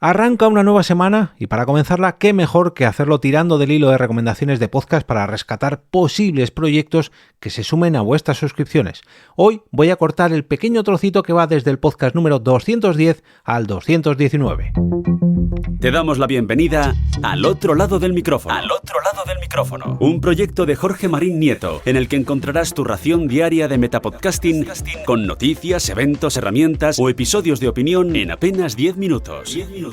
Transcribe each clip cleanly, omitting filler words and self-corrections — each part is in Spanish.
Arranca una nueva semana y para comenzarla, qué mejor que hacerlo tirando del hilo de recomendaciones de podcast para rescatar posibles proyectos que se sumen a vuestras suscripciones. Hoy voy a cortar el pequeño trocito que va desde el podcast número 210 al 219. Te damos la bienvenida al otro lado del micrófono. Al otro lado del micrófono. Un proyecto de Jorge Marín Nieto, en el que encontrarás tu ración diaria de metapodcasting con noticias, eventos, herramientas o episodios de opinión en apenas 10 minutos. 10 minutos.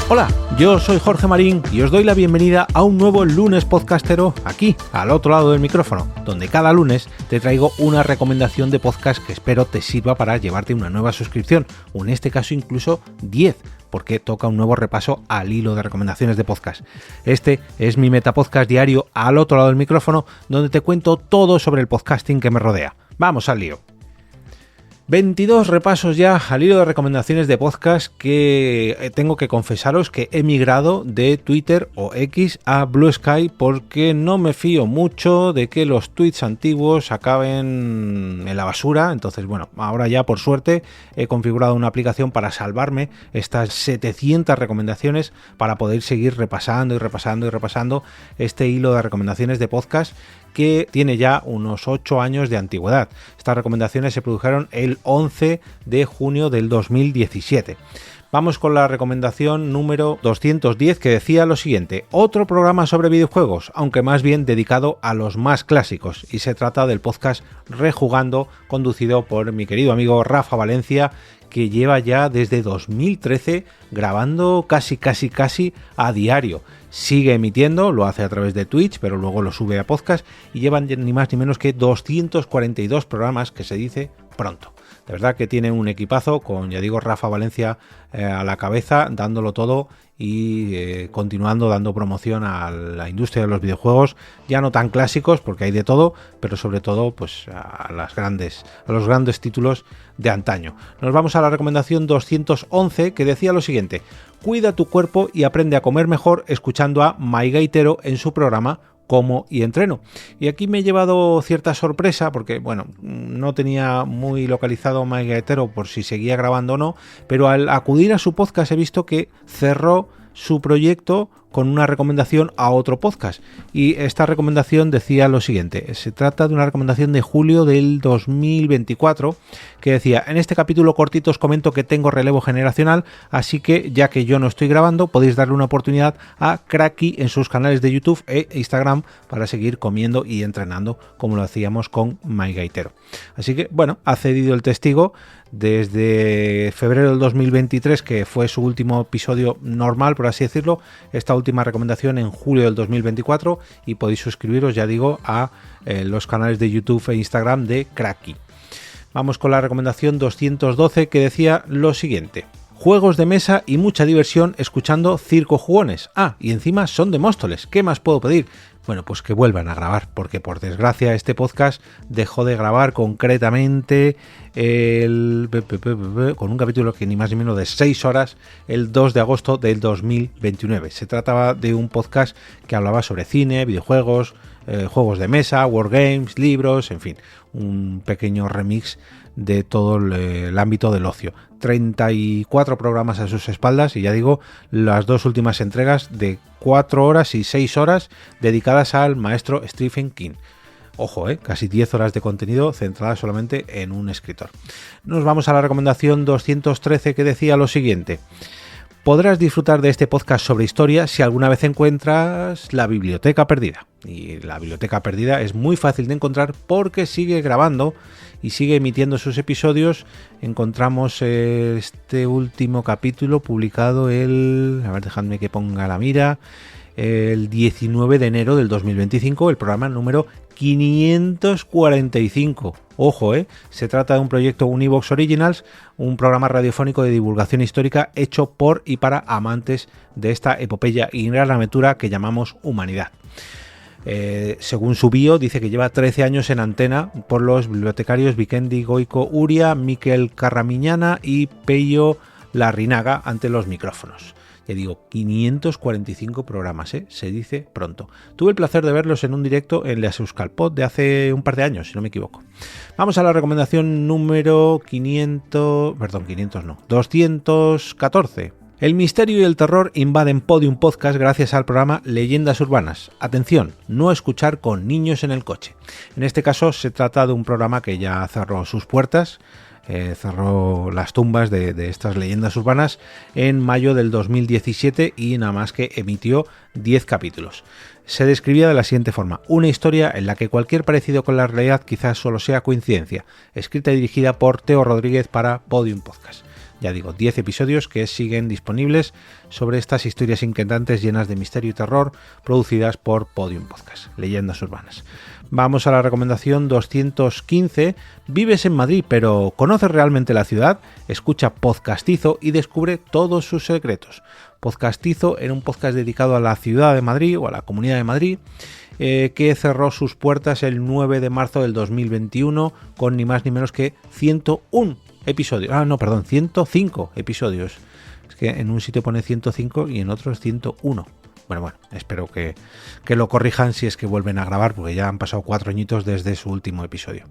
Hola, yo soy Jorge Marín y os doy la bienvenida a un nuevo lunes podcastero aquí, al otro lado del micrófono, donde cada lunes te traigo una recomendación de podcast que espero te sirva para llevarte una nueva suscripción, o en este caso incluso 10, porque toca un nuevo repaso al hilo de recomendaciones de podcast. Este es mi metapodcast diario al otro lado del micrófono, donde te cuento todo sobre el podcasting que me rodea. ¡Vamos al lío! 22 repasos ya al hilo de recomendaciones de podcast que tengo que confesaros que he migrado de Twitter o X a Blue Sky porque no me fío mucho de que los tweets antiguos acaben en la basura. Entonces, bueno, ahora ya por suerte he configurado una aplicación para salvarme estas 700 recomendaciones para poder seguir repasando este hilo de recomendaciones de podcast que tiene ya unos 8 años de antigüedad. Estas recomendaciones se produjeron el 11 de junio del 2017. Vamos con la recomendación número 210 que decía lo siguiente: otro programa sobre videojuegos, aunque más bien dedicado a los más clásicos, y se trata del podcast Rejugando, conducido por mi querido amigo Rafa Valencia, que lleva ya desde 2013 grabando casi a diario. Sigue emitiendo, lo hace a través de Twitch, pero luego lo sube a podcast y llevan ni más ni menos que 242 programas, que se dice pronto. De verdad que tiene un equipazo con, ya digo, Rafa Valencia a la cabeza, dándolo todo y continuando dando promoción a la industria de los videojuegos, ya no tan clásicos porque hay de todo, pero sobre todo pues a los grandes títulos de antaño. Nos vamos a la recomendación 211 que decía lo siguiente: cuida tu cuerpo y aprende a comer mejor escuchando a Mike Gaitero en su programa Como y Entreno. Y aquí me he llevado cierta sorpresa porque, bueno, no tenía muy localizado Mike Gaitero por si seguía grabando o no, pero al acudir a su podcast he visto que cerró su proyecto con una recomendación a otro podcast, y esta recomendación decía lo siguiente. Se trata de una recomendación de julio del 2024 que decía: en este capítulo cortito os comento que tengo relevo generacional, así que ya que yo no estoy grabando podéis darle una oportunidad a Cracky en sus canales de YouTube e Instagram para seguir comiendo y entrenando como lo hacíamos con Mike Gaitero. Así que bueno, ha cedido el testigo desde febrero del 2023, que fue su último episodio normal, por así decirlo, esta última recomendación en julio del 2024, y podéis suscribiros, ya digo, a los canales de YouTube e Instagram de Cracky. Vamos con la recomendación 212 que decía lo siguiente: juegos de mesa y mucha diversión escuchando Circo Jugones. Ah, y encima son de Móstoles, ¿qué más puedo pedir? Bueno, pues que vuelvan a grabar, porque por desgracia este podcast dejó de grabar concretamente con un capítulo que ni más ni menos de 6 horas el 2 de agosto del 2029. Se trataba de un podcast que hablaba sobre cine, videojuegos, juegos de mesa, wargames, libros, en fin, un pequeño remix de todo el ámbito del ocio. 34 programas a sus espaldas y, ya digo, las dos últimas entregas de 4 horas y 6 horas dedicadas al maestro Stephen King. Ojo, casi 10 horas de contenido centrada solamente en un escritor. Nos vamos a la recomendación 213 que decía lo siguiente: podrás disfrutar de este podcast sobre historia si alguna vez encuentras La Biblioteca Perdida. Y La Biblioteca Perdida es muy fácil de encontrar porque sigue grabando y sigue emitiendo sus episodios. Encontramos este último capítulo publicado dejadme que ponga la mira, el 19 de enero del 2025, el programa número 545. Ojo, se trata de un proyecto Univox Originals, un programa radiofónico de divulgación histórica hecho por y para amantes de esta epopeya y gran aventura que llamamos humanidad. Según su bio, dice que lleva 13 años en antena por los bibliotecarios Vikendi Goiko Uria, Miquel Carramiñana y Peyo Larrinaga ante los micrófonos. Ya digo, 545 programas, se dice pronto. Tuve el placer de verlos en un directo en Les Euskalpod de hace un par de años, si no me equivoco. Vamos a la recomendación número 214. El misterio y el terror invaden Podium Podcast gracias al programa Leyendas Urbanas. Atención, no escuchar con niños en el coche. En este caso se trata de un programa que ya cerró sus puertas, cerró las tumbas de estas leyendas urbanas en mayo del 2017 y nada más que emitió 10 capítulos. Se describía de la siguiente forma: una historia en la que cualquier parecido con la realidad quizás solo sea coincidencia, escrita y dirigida por Teo Rodríguez para Podium Podcast. Ya digo, 10 episodios que siguen disponibles sobre estas historias inquietantes llenas de misterio y terror producidas por Podium Podcast, Leyendas Urbanas. Vamos a la recomendación 215. ¿Vives en Madrid pero conoces realmente la ciudad? Escucha Podcastizo y descubre todos sus secretos. Podcastizo era un podcast dedicado a la ciudad de Madrid o a la Comunidad de Madrid, que cerró sus puertas el 9 de marzo del 2021 con ni más ni menos que 101 episodios. 105 episodios. Es que en un sitio pone 105 y en otro es 101. Bueno, espero que lo corrijan si es que vuelven a grabar, porque ya han pasado 4 añitos desde su último episodio.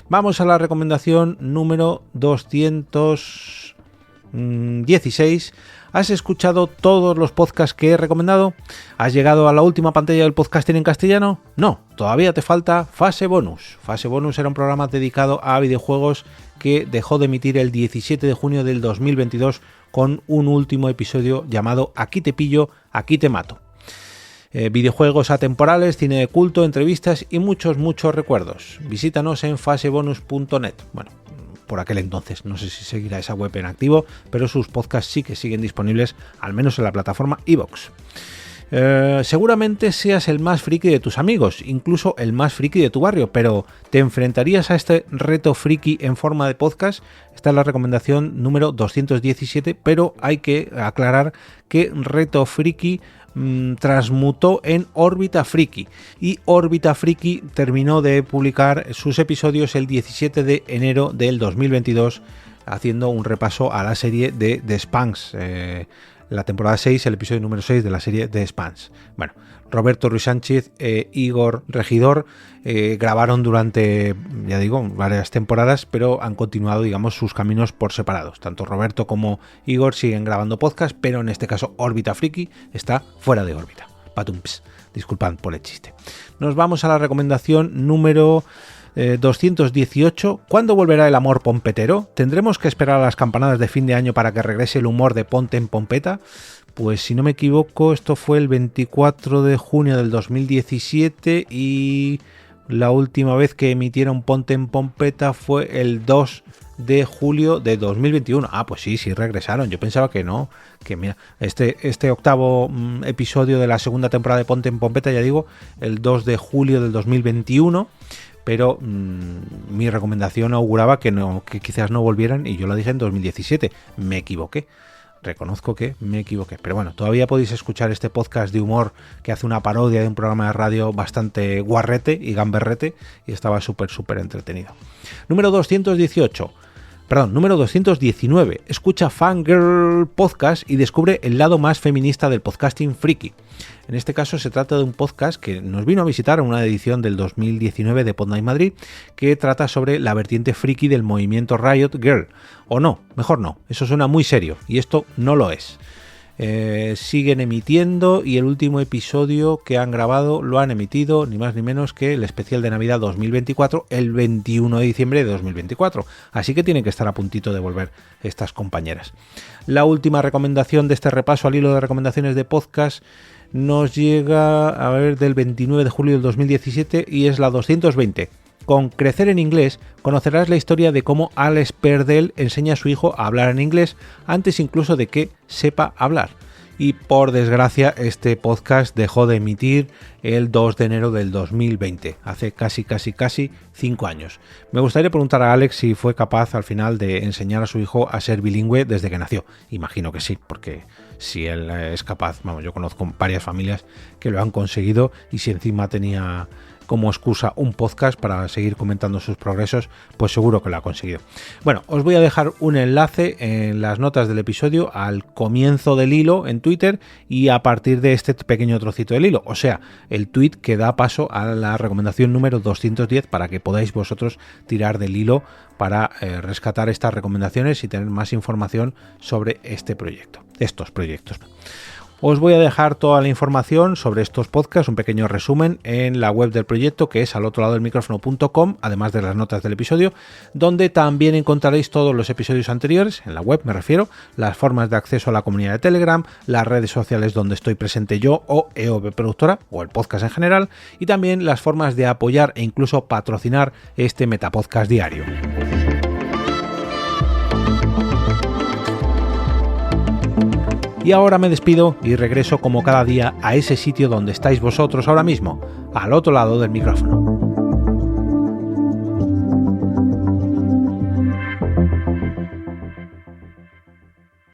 Vamos a la recomendación número 216. ¿Has escuchado todos los podcasts que he recomendado? ¿Has llegado a la última pantalla del podcasting en castellano? No, todavía te falta Fase Bonus. Fase Bonus era un programa dedicado a videojuegos que dejó de emitir el 17 de junio del 2022 con un último episodio llamado Aquí te pillo, aquí te mato. Videojuegos atemporales, cine de culto, entrevistas y muchos recuerdos. Visítanos en fasebonus.net. Bueno, por aquel entonces, no sé si seguirá esa web en activo, pero sus podcasts sí que siguen disponibles, al menos en la plataforma iVoox. Seguramente seas el más friki de tus amigos, incluso el más friki de tu barrio, pero ¿te enfrentarías a este reto friki en forma de podcast? Esta es la recomendación número 217, pero hay que aclarar que Reto Friki transmutó en Órbita Friki, y Órbita Friki terminó de publicar sus episodios el 17 de enero del 2022, haciendo un repaso a la serie de The Spans, la temporada 6, el episodio número 6 de la serie The Spans. Bueno, Roberto Ruiz Sánchez e Igor Regidor grabaron durante, ya digo, varias temporadas, pero han continuado, digamos, sus caminos por separados. Tanto Roberto como Igor siguen grabando podcast, pero en este caso Órbita Friki está fuera de órbita. Patumps, disculpad por el chiste. Nos vamos a la recomendación número 218. ¿Cuándo volverá el amor pompetero? ¿Tendremos que esperar a las campanadas de fin de año para que regrese el humor de Ponte en Pompeta? Pues si no me equivoco, esto fue el 24 de junio del 2017 y la última vez que emitieron Ponte en Pompeta fue el 2 de julio de 2021. Ah, pues sí regresaron. Yo pensaba que no, que mira, este octavo episodio de la segunda temporada de Ponte en Pompeta, ya digo, el 2 de julio del 2021. Pero mi recomendación auguraba que quizás no volvieran y yo lo dije en 2017. Me equivoqué. Reconozco que me equivoqué. Pero bueno, todavía podéis escuchar este podcast de humor que hace una parodia de un programa de radio bastante guarrete y gamberrete y estaba súper entretenido. Número 219. Escucha Fangirl Podcast y descubre el lado más feminista del podcasting friki. En este caso se trata de un podcast que nos vino a visitar en una edición del 2019 de Podnight Madrid, que trata sobre la vertiente friki del movimiento Riot Girl. O no, mejor no, eso suena muy serio y esto no lo es. Siguen emitiendo y el último episodio que han grabado lo han emitido ni más ni menos que el especial de Navidad 2024 el 21 de diciembre de 2024, así que tienen que estar a puntito de volver estas compañeras. La última recomendación de este repaso al hilo de recomendaciones de podcast nos llega del 29 de julio del 2017 y es la 220. Con Crecer en Inglés conocerás la historia de cómo Alex Perdel enseña a su hijo a hablar en inglés antes incluso de que sepa hablar. Y por desgracia este podcast dejó de emitir el 2 de enero del 2020, hace casi 5 años. Me gustaría preguntar a Alex si fue capaz al final de enseñar a su hijo a ser bilingüe desde que nació. Imagino que sí, porque si él es capaz, yo conozco varias familias que lo han conseguido y si encima tenía como excusa un podcast para seguir comentando sus progresos, pues seguro que lo ha conseguido. Bueno, os voy a dejar un enlace en las notas del episodio al comienzo del hilo en Twitter y a partir de este pequeño trocito del hilo, o sea, el tweet que da paso a la recomendación número 210 para que podáis vosotros tirar del hilo para rescatar estas recomendaciones y tener más información sobre estos proyectos. Os voy a dejar toda la información sobre estos podcasts, un pequeño resumen en la web del proyecto, que es alotroladodelmicrófono.com, además de las notas del episodio, donde también encontraréis todos los episodios anteriores, en la web me refiero, las formas de acceso a la comunidad de Telegram, las redes sociales donde estoy presente yo o EOB Productora, o el podcast en general, y también las formas de apoyar e incluso patrocinar este Metapodcast diario. Y ahora me despido y regreso como cada día a ese sitio donde estáis vosotros ahora mismo, al otro lado del micrófono.